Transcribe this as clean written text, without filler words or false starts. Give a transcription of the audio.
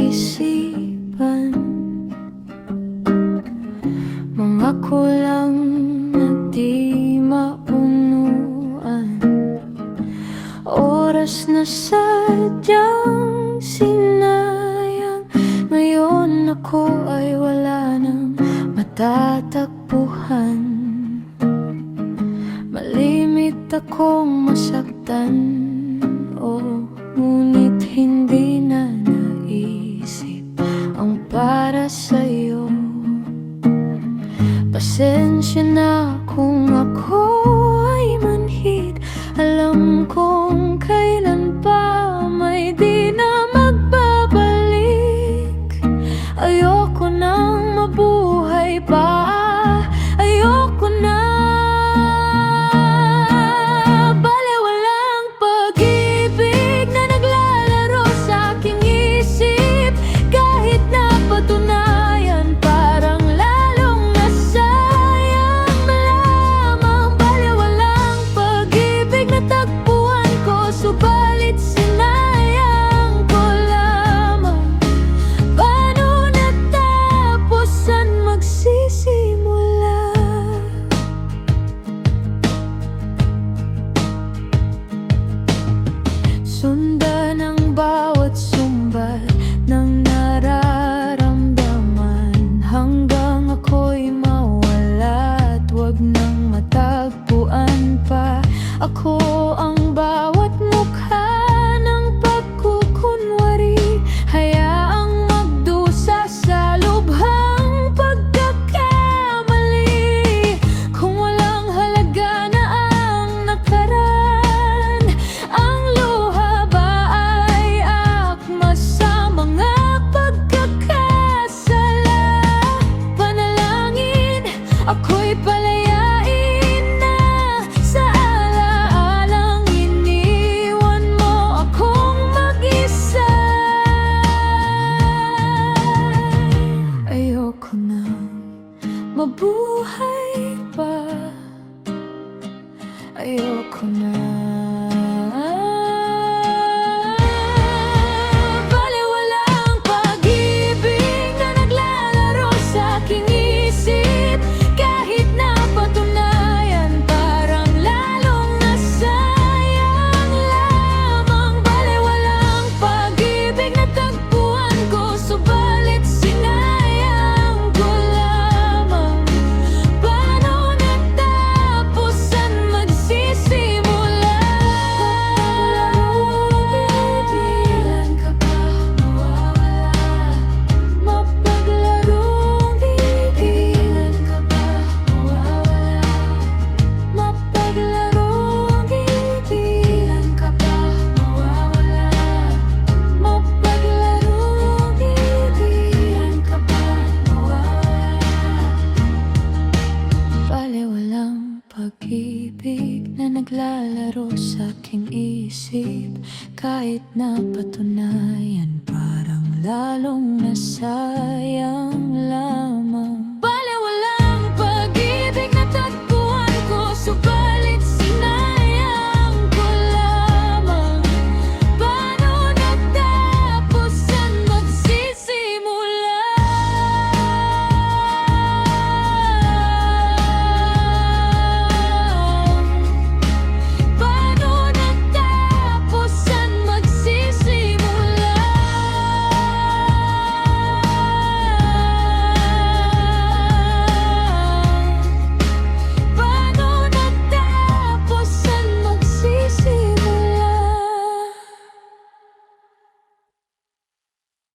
isipan. Mga kulang na di maunuan, oras na sadyang sinayang. Ngayon ako ay wala nang matatakbuhan. Malimit akong masaktan, ngunit hindi na naisip ang para sa'yo. Pasensya na kung ako ay manhid. Alam kong kailan pa may di na magbabalik. Ayoko nang mabuhay pa, ayoko na. Baliwalang pag-ibig na naglalaro sa aking isip. Kahit napatunayan parang lalong nasayang na lamang. Baliwalang pag-ibig na tagpuan ko, subalit sinayang ko lamang. Paano natapos ang magsisimula? Sundan ang bawat sumbat ng nararamdaman, hanggang ako'y mawala at wag nang matagpuan pa. Ako ang bawat mukha ng pagkukunwari, hayaang magdusa sa lubhang pagkakamali. Kung walang halaga na ang nakaraan, ang luha ba ay akma sa mga pagkakasala? Panalangin ako'y palayain na sa alaalang iniwan mo akong mag-isa. Ayoko na mabuhay pa, ayoko na. Baliwalang pag-ibig na naglalaro sa aking isip. Kahit napatunayan parang lalong nasayang lamang. Baliwalang pag-ibig na tagpuan ko, subalit sinayang ko lamang. Paano natapos ang magsisimula? Bibilan ka pa mawawala, mapaglarong bibilan ka pa mawawala, mapaglarong bibilan ka pa mawawala, mapaglarong bibilan ka pa mawawala. Baliwalang pag-ibig na naglalaro sa aking isip. Kahit napatunayan parang lalong nasayang